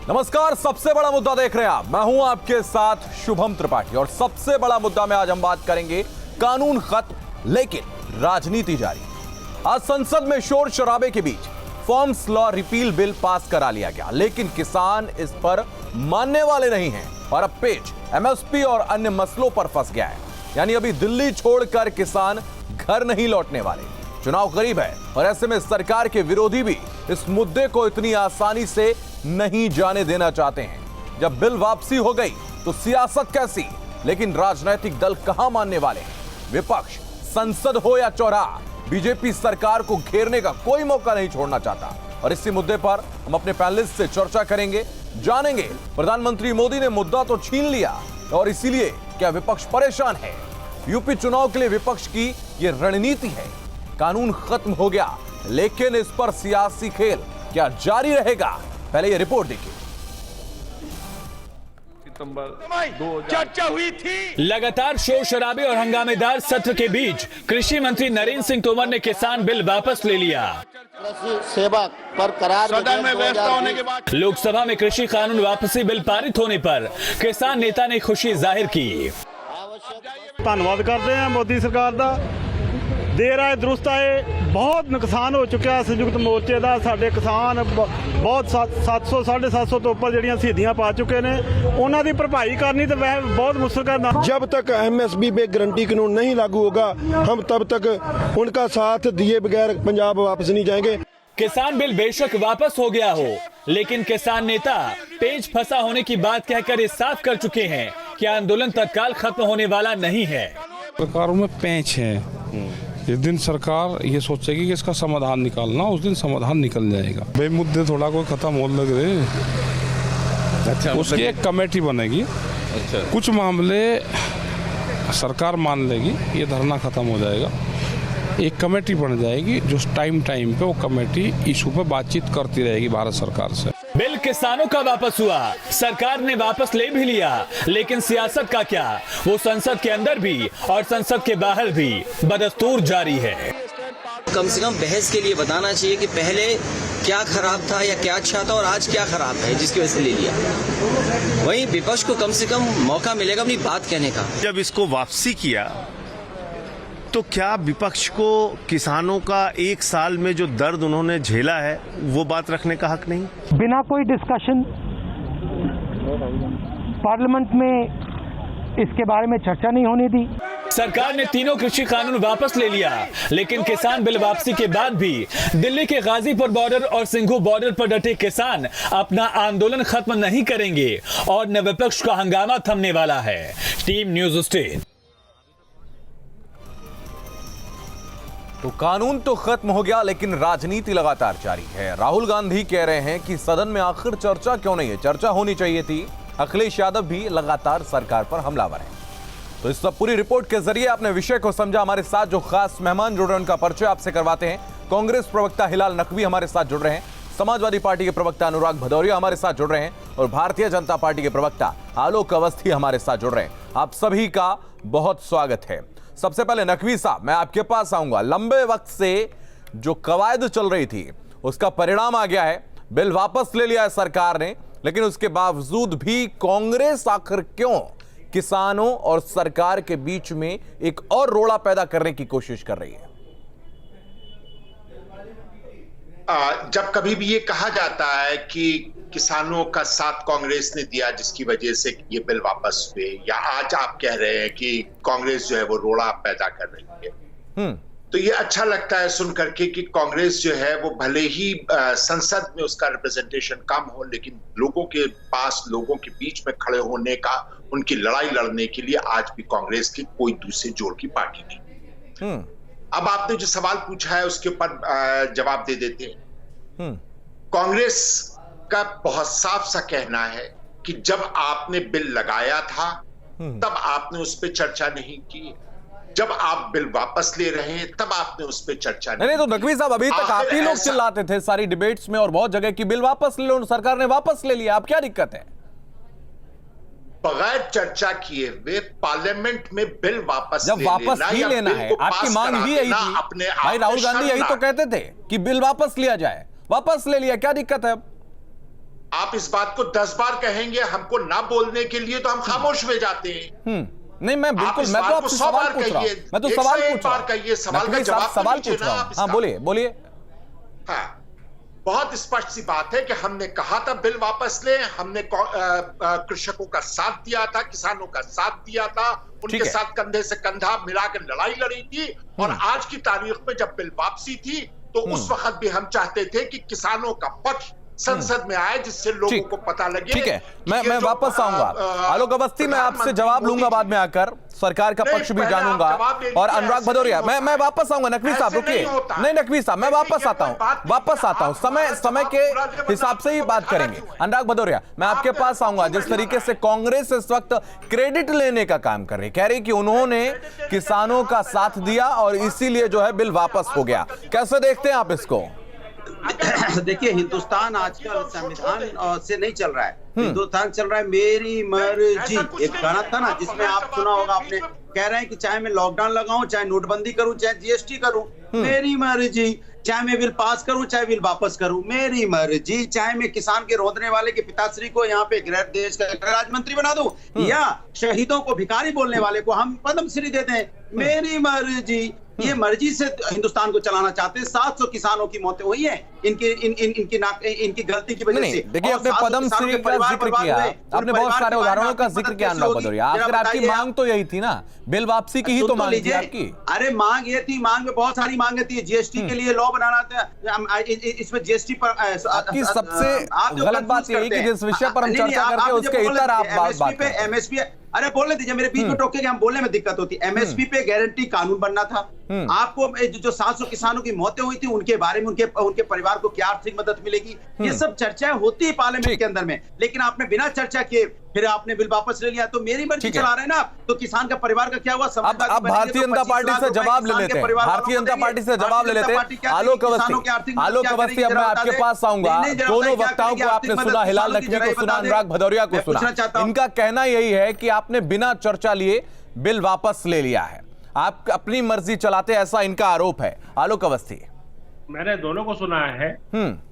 नमस्कार, सबसे बड़ा मुद्दा देख रहे हैं आप। मैं हूं आपके साथ शुभम त्रिपाठी और सबसे बड़ा मुद्दा में आज हम बात करेंगे कानून खत्म लेकिन राजनीति जारी। आज संसद में शोर शराबे के बीच farms law repeal bill pass करा लिया गया, लेकिन किसान इस पर मानने वाले नहीं हैं और अब पेच एमएसपी और अन्य मसलों पर फंस गया है। यानी अभी दिल्ली छोड़कर किसान घर नहीं लौटने वाले। चुनाव करीब है और ऐसे में सरकार के विरोधी भी इस मुद्दे को इतनी आसानी से नहीं जाने देना चाहते हैं। जब बिल वापसी हो गई तो सियासत कैसी, लेकिन राजनीतिक दल कहां मानने वाले हैं। विपक्ष, संसद हो या चौराहा, बीजेपी सरकार को घेरने का कोई मौका नहीं छोड़ना चाहता। और इसी मुद्दे पर हम अपने पैनलिस्ट से चर्चा करेंगे, जानेंगे प्रधानमंत्री मोदी ने मुद्दा तो छीन लिया और इसीलिए क्या विपक्ष परेशान है। यूपी चुनाव के लिए विपक्ष की यह रणनीति है। कानून खत्म हो गया लेकिन इस पर सियासी खेल क्या जारी रहेगा, पहले ये रिपोर्ट देखिए। चर्चा हुई थी। लगातार शोर शराबे और हंगामेदार सत्र के बीच कृषि मंत्री नरेंद्र सिंह तोमर ने किसान बिल वापस ले लिया। कृषि सेवा पर करार सदन में व्यस्त होने के बाद लोकसभा में कृषि कानून वापसी बिल पारित होने पर किसान नेता ने खुशी जाहिर की। ਧੰਨਵਾਦ ਕਰਦੇ ਹਾਂ ਮੋਦੀ ਸਰਕਾਰ ਦਾ। ਦੇਰ ਆਏ ਦਰੁਸਤ ਆਏ, ਬਹੁਤ ਨੁਕਸਾਨ ਹੋ ਚੁੱਕਿਆ ਸੰਯੁਕਤ ਮੋਰਚੇ ਦਾ। ਸਾਡੇ ਕਿਸਾਨ ਬਹੁਤ 700 750 ਤੋਂ ਉੱਪਰ ਜਿਹੜੀਆਂ ਸ਼ਹੀਦੀਆਂ ਪਾ ਚੁੱਕੇ ਨੇ, ਉਹਨਾਂ ਦੀ ਭਰਪਾਈ ਕਰਨੀ ਤੇ ਵੈਸੇ ਬਹੁਤ ਮੁਸ਼ਕਲ ਕਰਨਾ। जब तक एमएसपी पे गारंटी कानून नहीं लागू होगा हम तब तक उनका साथ दिए बगैर पंजाब वापस नहीं जाएंगे। किसान बिल बेशक वापस हो गया हो, लेकिन किसान नेता पेच फंसा होने की बात कहकर ये साफ कर चुके हैं कि आंदोलन तत्काल खत्म होने वाला नहीं है। सरकारों में पेंच है। जिस दिन सरकार ये सोचेगी कि इसका समाधान निकालना, उस दिन समाधान निकल जाएगा। भाई मुद्दे थोड़ा कोई खत्म हो लग रहे। अच्छा, उसकी एक कमेटी बनेगी। अच्छा, कुछ मामले सरकार मान लेगी, ये धरना खत्म हो जाएगा। एक कमेटी बन जाएगी जो टाइम पे वो कमेटी इशू पे बातचीत करती रहेगी भारत सरकार से। बिल किसानों का वापस हुआ, सरकार ने वापस ले भी लिया, लेकिन सियासत का क्या, वो संसद के अंदर भी और संसद के बाहर भी बदस्तूर जारी है। कम से कम बहस के लिए बताना चाहिए कि पहले क्या खराब था या क्या अच्छा था और आज क्या खराब है जिसकी वजह से ले लिया। वहीं विपक्ष को कम से कम मौका मिलेगा अपनी बात कहने का। जब इसको वापसी किया तो क्या विपक्ष को किसानों का एक साल में जो दर्द उन्होंने झेला है वो बात रखने का हक नहीं? बिना कोई डिस्कशन पार्लियामेंट में इसके बारे में चर्चा नहीं होने दी। सरकार ने तीनों कृषि कानून वापस ले लिया, लेकिन किसान बिल वापसी के बाद भी दिल्ली के गाजीपुर बॉर्डर और सिंघू बॉर्डर पर डटे किसान अपना आंदोलन खत्म नहीं करेंगे और न विपक्ष का हंगामा थमने वाला है। Team news state. तो कानून तो खत्म हो गया लेकिन राजनीति लगातार जारी है। राहुल गांधी कह रहे हैं कि सदन में आखिर चर्चा क्यों नहीं है, चर्चा होनी चाहिए थी। अखिलेश यादव भी लगातार सरकार पर हमलावर हैं। तो इस सब पूरी रिपोर्ट के जरिए आपने विषय को समझा। हमारे साथ जो खास मेहमान जुड़ रहे हैं उनका परिचय आपसे करवाते हैं। कांग्रेस प्रवक्ता हिलाल नकवी हमारे साथ जुड़ रहे हैं, समाजवादी पार्टी के प्रवक्ता अनुराग भदौरिया हमारे साथ जुड़ रहे हैं और भारतीय जनता पार्टी के प्रवक्ता आलोक अवस्थी हमारे साथ जुड़ रहे हैं। आप सभी का बहुत स्वागत है। सबसे पहले नकवी साहब, मैं आपके पास आऊंगा। लंबे वक्त से जो कवायद चल रही थी उसका परिणाम आ गया है। बिल वापस ले लिया है सरकार ने, लेकिन उसके बावजूद भी कांग्रेस आखिर क्यों किसानों और सरकार के बीच में एक और रोड़ा पैदा करने की कोशिश कर रही है? जब कभी भी ये कहा जाता है कि किसानों का साथ कांग्रेस ने दिया जिसकी वजह से ये बिल वापस हुए, या आज आप कह रहे हैं कि कांग्रेस जो है वो रोड़ा पैदा कर रही है, तो ये अच्छा लगता है सुन करके कि कांग्रेस जो है वो भले ही संसद में उसका रिप्रेजेंटेशन कम हो, लेकिन लोगों के पास, लोगों के बीच में खड़े होने का, उनकी लड़ाई लड़ने के लिए आज भी कांग्रेस की कोई दूसरे जोड़ की पार्टी नहीं। अब आपने जो सवाल पूछा है उसके ऊपर जवाब दे देते हैं। कांग्रेस का बहुत साफ सा कहना है कि जब आपने बिल लगाया था तब आपने उस पर चर्चा नहीं की, जब आप बिल वापस ले रहे हैं तब आपने उस पर चर्चा नहीं। तो नकवी साहब, अभी तक आप ही लोग चिल्लाते थे सारी डिबेट्स में और बहुत जगह की बिल वापस ले लो, सरकार ने वापस ले लिया, अब क्या दिक्कत है? बगैर चर्चा किए हुए पार्लियामेंट में बिल वापस जब वापस ही लेना है, आपकी मांग ही यही थी भाई। राहुल गांधी यही तो कहते थे कि बिल वापस लिया जाए, वापस ले लिया, क्या दिक्कत है अब? आप इस बात को 10 बार कहेंगे हमको ना बोलने के लिए, तो हम खामोश हो जाते हैं। नहीं, मैं बिल्कुल, मैं तो आपसे सवाल पूछ रहा हूं, मैं तो सवाल पूछ रहा हूं, कहिए, सवाल का जवाब सवाल पूछ रहा हूं। हाँ, बोलिए बोलिए। हाँ, बहुत स्पष्ट सी बात है कि हमने कहा था बिल वापस लें, हमने कृषकों का साथ दिया था, किसानों का साथ दिया था, उनके साथ कंधे से कंधा मिलाकर लड़ाई लड़ी थी। और आज की तारीख में जब बिल वापसी थी, तो उस वक्त भी हम चाहते थे कि किसानों का पक्ष संसद में आए, जिससे लोगों को पता लगे। ठीक है, मैं वापस आऊंगा। आलोक अवस्थी, मैं आपसे जवाब लूंगा बाद में आकर, सरकार का पक्ष भी जानूंगा। और अनुराग भदौरिया, मैं वापस आऊंगा। नकवी साहब रुकिए, नहीं नकवी साहब, मैं वापस आता हूं, समय के हिसाब से ही बात करेंगे। अनुराग भदौरिया, मैं आपके पास आऊंगा। जिस तरीके से कांग्रेस इस वक्त क्रेडिट लेने का काम कर रही, कह रही कि उन्होंने किसानों का साथ दिया और इसीलिए जो है बिल वापस हो गया, कैसे देखते हैं आप इसको? देखिए, हिंदुस्तान आजकल संविधान से नहीं चल रहा है, हिंदुस्तान चल रहा है मेरी मर्जी। एक गाना था ना, जिसमें आप सुना होगा आपने, कह रहे हैं कि चाहे मैं लॉकडाउन लगाऊं, चाहे नोटबंदी करूं, चाहे जीएसटी करूं, मेरी मर्जी। चाहे मैं बिल पास करूं, चाहे बिल वापस करूं, मेरी मर्जी। चाहे मैं किसान के रोंदने वाले के पिताश्री को यहाँ पे देश का राज्य मंत्री बना दूं, या शहीदों को भिखारी बोलने वाले को हम पद्मश्री दे दें, मेरी मर्जी। ये मर्जी से हिंदुस्तान को चलाना चाहते हैं। 700 किसानों की मौतें हुई हैं इनकी गलती की वजह से। देखिए, आपने पद्मश्री का जिक्र किया, आपने बहुत सारे उदाहरणों का जिक्र किया अनुराग भदौरिया। आखिर आपकी मांग तो यही थी ना, बिल वापसी की ही तो मांग थी आपकी। अरे मांग ये थी, मांग में बहुत सारी मांगे थी। जीएसटी के लिए लॉ बनाना था, इसमें जीएसटी पर आपकी सबसे गलत बात यही कि जिस विषय पर हम चर्चा करते हैं उसके इतर आप बात पे एमएसपी। अरे बोलने दीजिए, मेरे बीच में टोके के हम बोलने में दिक्कत होती। एमएसपी पे गारंटी कानून बनना था। आपको जो 700 किसानों की मौतें हुई थी, उनके बारे में उनके परिवार को क्या आर्थिक मदद मिलेगी, ये सब चर्चाएं होती है पार्लियामेंट के अंदर में। लेकिन आपने बिना चर्चा किए फिर आपने बिल वापस ले लिया, तो मेरी मर्जी चला रहे हैं ना। तो किसान का परिवार का क्या हुआ? अब भारतीय जनता पार्टी से जवाब ले लेते हैं, भारतीय जनता पार्टी से जवाब ले लेते हैं। आलोक अवस्थी, अब मैं आपके पास आऊंगा। दोनों वक्ताओं को आपने सुना, हिलाल नकवी को सुना, अनुराग भदौरिया को सुना। इनका कहना यही है कि आपने बिना चर्चा लिए बिल वापस ले लिया है, आप अपनी मर्जी चलाते, ऐसा इनका आरोप है। आलोक अवस्थी, मैंने दोनों को सुना है।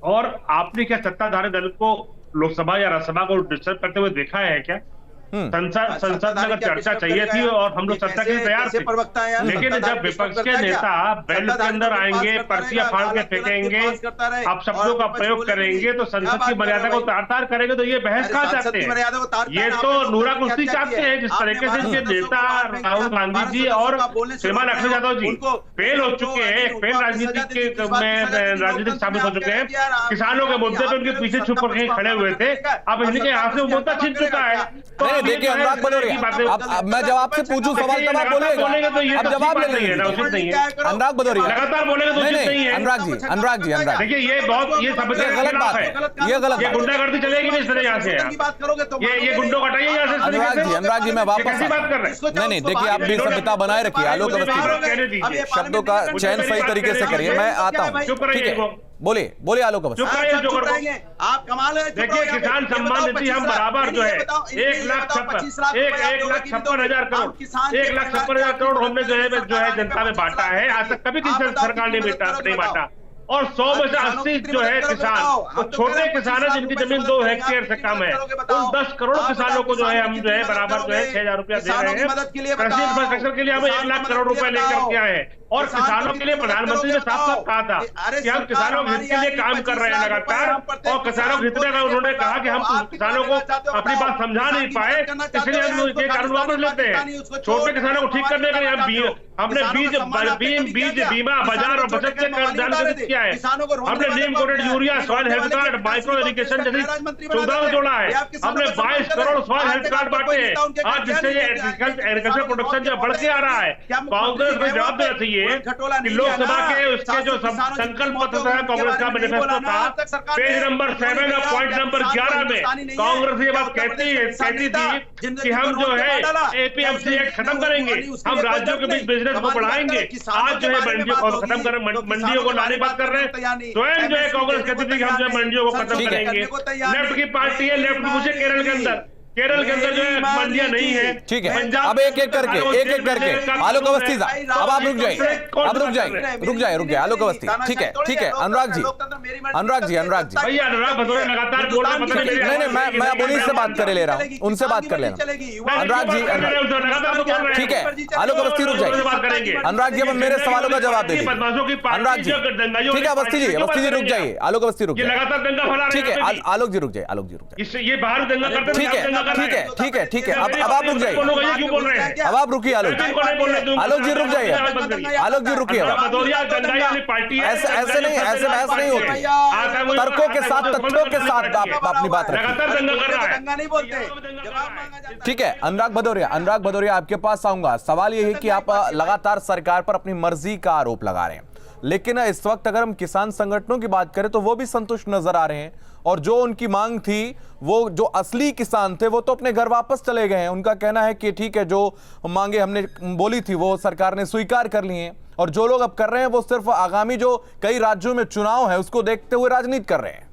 और आपने क्या सत्ताधारी दल को लोकसभा या राज्यसभा को डिस्टर्ब करते हुए देखा है क्या? संसद में अगर चर्चा चाहिए थी और हम लोग चर्चा के लिए तैयार थे, लेकिन जब विपक्ष के नेता बैल के अंदर आएंगे, पर्चियां फाड़ के फेंकेंगे, आप शब्दों का प्रयोग करेंगे, तो संसद की मर्यादा को तार-तार करेंगे, तो ये बहस कहाँ चाहते हैं? ये तो नूरा कुश्ती चाहते हैं। जिस तरीके से इनके नेता राहुल गांधी जी और श्रीमान अखिलेश यादव जी फेल हो चुके हैं, फेल राजनीतिक साबित हो चुके हैं। किसानों के मुद्दे पर उनके पीछे छुप कर खड़े हुए थे, अब इनके हाथ से मुद्दा छिप चुका है। देखिए अनुराग भदौरिया, अब मैं जब आपसे पूछूं सवाल तब आप बोलिएगा, अब जवाब ले लीजिए। अनुराग भदौरिया, लगातार बोलेगा तो उचित नहीं है। अनुराग जी, देखिए ये बहुत ये गलत बात है, ये गलत, ये गुंडागर्दी चलेगी नहीं इस तरह यहाँ से। ये गुंडों को हटाइए यहाँ से। अनुराग जी, मैं वापस बात कर रहे हैं। नहीं, देखिए आप भी सभ्यता बनाए रखिए। आलोक अवस्थी, शब्दों का चयन सही तरीके से करिए। मैं आता हूँ, ठीक है, बोलिए आलोक अवस्थी। आप कमाल है। देखिए, किसान सम्मान निधि हम बराबर जो है 1,56,000 करोड़, 1,56,000 करोड़ हमने जो है जनता में बांटा है। आज तक कभी किसी सरकार ने नहीं बांटा। और 100 में से 80 जो है किसान, वो छोटे किसान है जिनकी जमीन 2 हेक्टेयर से कम है, उन 10 करोड़ किसानों को जो है हम जो है बराबर जो है 6,000 रुपया दे रहे हैं। कृषि इंफ्रास्ट्रक्चर के लिए हम 1 लाख करोड़ रुपए लेकर के आए। और किसानों के लिए प्रधानमंत्री ने साफ साफ कहा था कि हम किसानों के हित के लिए काम कर रहे हैं लगातार। और किसानों के हित में उन्होंने कहा कि हम किसानों को अपनी बात समझा नहीं पाए, इसलिए हम ये कानून वापस लेते हैं। छोटे किसानों को ठीक करने के लिए हमने बीज बीमा बाजार और बचत के जानकारी किया है। हमने neem coated urea, soil health card, micro irrigation जैसी सुविधाओं जोड़ा है। हमने 22 करोड़ सॉइल हेल्थ कार्ड बांटे हैं आज, जिससे ये एग्रीकल्चर प्रोडक्शन जो बढ़ के आ रहा है। कांग्रेस को जवाब देना चाहिए कि लोकसभा के उसके जो संकल्प पत्र था, कांग्रेस का मैनिफेस्टो था, पेज नंबर 7 और पॉइंट नंबर 11 में कांग्रेस ये बात कहती थी कि हम जो है एपीएमसी एक्ट खत्म करेंगे, हम राज्यों के बीच बिजनेस को बढ़ाएंगे। आज जो है मंडियों को खत्म कर, मंडियों को लाने बात कर रहे हैं। स्वयं जो है कांग्रेस कहती थी कि हम जो है मंडियों को खत्म करेंगे। लेफ्ट की पार्टी है, लेफ्ट पूछे केरल के अंदर जो है मंडियां नहीं है। ठीक है, अब एक एक करके आलोक अवस्थी साहब, अब आप रुक जाइए, रुक जाइए आलोक अवस्थी। ठीक है अनुराग जी, अनुराग जी भैया अनुराग भदौरिया लगातार बोल रहे हैं, नहीं मैं अब उन्हीं से बात करे ले रहा हूँ, उनसे बात कर लेना। अनुराग जी ठीक है, आलोक अवस्थी रुक जाइए। अनुराग जी अब मेरे सवालों का जवाब दे दीजिए। अनुराग जी ठीक है, अवस्थी जी रुक जाइए। आलोक अवस्थी रुक जाइए। ठीक है आलोक जी रुक जाइए। ये बाहर दंगा करते हैं, ठीक है अब आप रुक जाइए। अब आप रुकिए आलोक जी रुक जाइए। आलोक जी रुकिए। ऐसे बहस नहीं होती, तर्कों के साथ तथ्यों के साथ आप अपनी बात रखिए। ठीक है अनुराग भदौरिया आपके पास आऊंगा। सवाल यह है कि आप लगातार सरकार पर अपनी मर्जी का आरोप लगा रहे हैं, लेकिन इस वक्त अगर हम किसान संगठनों की बात करें तो वो भी संतुष्ट नजर आ रहे हैं, और जो उनकी मांग थी, वो जो असली किसान थे वो तो अपने घर वापस चले गए हैं। उनका कहना है कि ठीक है, जो मांगे हमने बोली थी वो सरकार ने स्वीकार कर ली हैं, और जो लोग अब कर रहे हैं वो सिर्फ आगामी जो कई राज्यों में चुनाव है उसको देखते हुए राजनीति कर रहे हैं।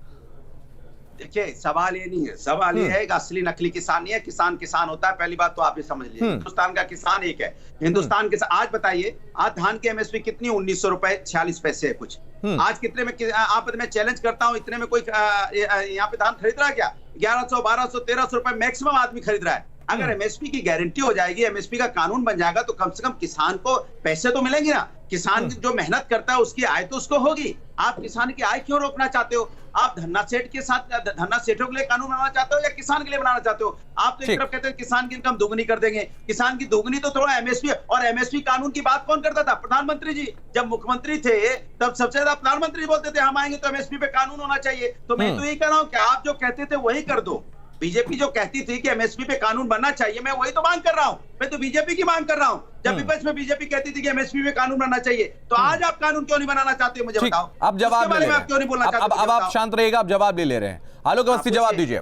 देखिए सवाल ये नहीं है, सवाल ये है कि असली नकली किसान नहीं है, किसान होता है। पहली बात तो आप ये समझ लीजिए, हिंदुस्तान का किसान एक है। हिंदुस्तान के आज बताइए, आज धान की एमएसपी कितनी? 1900 रुपए 46 पैसे है कुछ। आज कितने में आप मैं चैलेंज करता हूं, इतने में कोई यहाँ पे धान खरीद रहा है क्या? 1100 1200 1300 रुपए मैक्सिमम आदमी खरीद रहा है। अगर एमएसपी की गारंटी हो जाएगी, एमएसपी का कानून बन जाएगा, तो कम से कम किसान को पैसे तो मिलेंगे ना। किसान जो मेहनत करता है उसकी आय तो उसको होगी। आप किसान की आय क्यों रोकना चाहते हो? आप धन्ना सेठ के साथ, धन्ना सेठों के लिए कानून बनाना चाहते हो या किसान के लिए बनाना चाहते हो? आप तो एक तरफ कहते हैं किसान की इनकम दोगुनी कर देंगे, किसान की दोगुनी तो थोड़ा एमएसपी। और एमएसपी कानून की बात कौन करता था? प्रधानमंत्री जी जब मुख्यमंत्री थे तब सबसे ज्यादा प्रधानमंत्री बोलते थे हम आएंगे तो एमएसपी पे कानून होना चाहिए। तो मैं तो यही कह रहा हूँ कि आप जो कहते थे वही कर दो। बीजेपी जो कहती थी कि एमएसपी पे कानून बनना चाहिए, मैं वही तो मांग कर रहा हूं। मैं तो बीजेपी की मांग कर रहा हूं। जब विपक्ष में बीजेपी कहती थी कि एमएसपी पे कानून बनना चाहिए, तो आज आप कानून क्यों नहीं बनाना चाहते हो? मुझे बताओ। अब जवाब ले, क्यों नहीं बोलना चाहते? अब आप शांत रहिएगा, आप जवाब ले रहे हैं। आलोक अवस्थी जवाब दीजिए।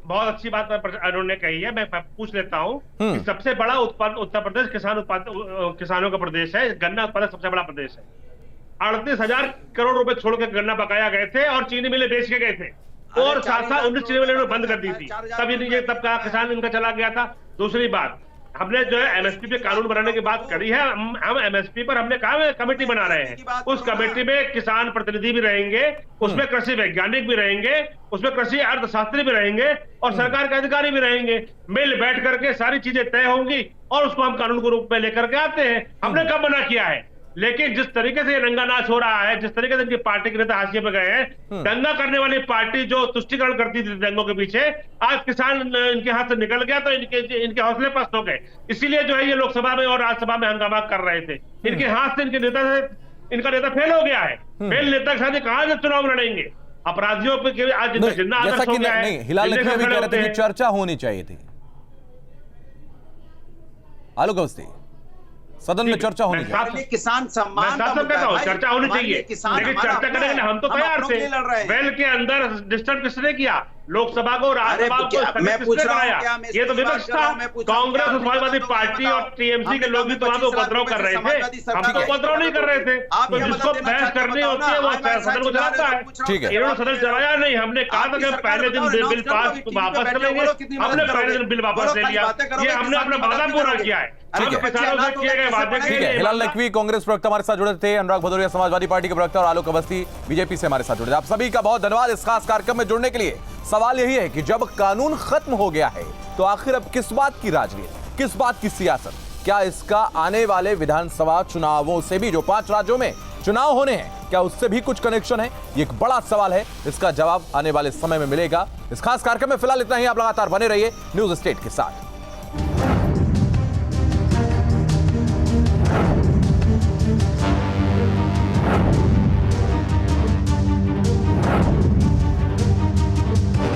बहुत अच्छी बात अरुण ने कही है, मैं पूछ लेता हूँ। सबसे बड़ा उत्पादन उत्तर प्रदेश किसानों का प्रदेश है, गन्ना उत्पादन सबसे बड़ा प्रदेश है। 38,000 करोड़ रुपए छोड़ के गन्ना पकाया गए थे और चीनी मिलें बेच के गए थे, और साथ 19 चीनी मिलें बंद कर दी थी। तब कहा किसान इनका चला गया था। दूसरी बात, हमने जो है एमएसपी पे कानून बनाने की बात करी है। हम एमएसपी पर हमने कहा कमेटी बना रहे हैं। उस कमेटी में किसान प्रतिनिधि भी रहेंगे, उसमें कृषि वैज्ञानिक भी रहेंगे, उसमें कृषि अर्थशास्त्री भी रहेंगे, और सरकार के अधिकारी भी रहेंगे। मिल बैठ करके सारी चीजें तय होंगी और उसको हम कानून के रूप में लेकर के आते हैं। हमने कब मना किया है? लेकिन जिस तरीके से ये रंगा नाच हो रहा है, जिस तरीके से इनकी पार्टी के नेता हाशिए पे गए हैं, दंगा करने वाली पार्टी जो तुष्टिकरण करती थी दंगों के पीछे, आज किसान इनके हाथ से निकल गया तो इनके हौसले पस्त हो गए। इसीलिए जो है ये लोकसभा में और राज्यसभा में हंगामा कर रहे थे। इनके हाथ से इनका नेता फेल हो गया है। फेल नेता के साथ कहां से चुनाव लड़ेंगे? अपराधियों पे आज इनका जिन्ना आदर्श हो गया है। हिलाल नकवी भी कह रहे थे कि चर्चा होनी चाहिए थी। आलोक अवस्थी, सदन में चर्चा होनी चाहिए। किसान सम्मान चर्चा होनी चाहिए, लेकिन चर्चा करने के लिए हम तो तैयार थे। वेल के अंदर डिस्टर्ब किसने किया? लोकसभा को, राज्यसभा को मैं पूछ रहा हूं, ये तो विपक्ष था। कांग्रेस और समाजवादी पार्टी और टीएमसी के लोग भी तो वहां पे उपद्रव कर रहे थे, हम तो उपद्रव नहीं कर रहे थे। तो जिसको बहस करनी होती है वो सदन को चलाता है। इन्होंने सदन चलाया नहीं। हमने कहा था कि पहले दिन बिल पास वापस करेंगे, हमने पहले दिन बिल वापस ले लिया। ये हमने अपना वादा पूरा किया है। हिलाल नकवी कांग्रेस प्रवक्ता हमारे साथ जुड़े थे, अनुराग भदौरिया समाजवादी पार्टी के प्रवक्ता और आलोक अवस्थी बीजेपी से हमारे साथ जुड़े थे। आप सभी का बहुत धन्यवाद इस खास कार्यक्रम में जुड़ने के लिए। सवाल यही है कि जब कानून खत्म हो गया है तो आखिर अब किस बात की राजनीति, किस बात की सियासत? क्या इसका आने वाले विधानसभा चुनावों से भी, जो 5 राज्यों में चुनाव होने हैं, क्या उससे भी कुछ कनेक्शन है? ये एक बड़ा सवाल है, इसका जवाब आने वाले समय में मिलेगा। इस खास कार्यक्रम में फिलहाल इतना ही। आप लगातार बने रहिए न्यूज स्टेट के साथ।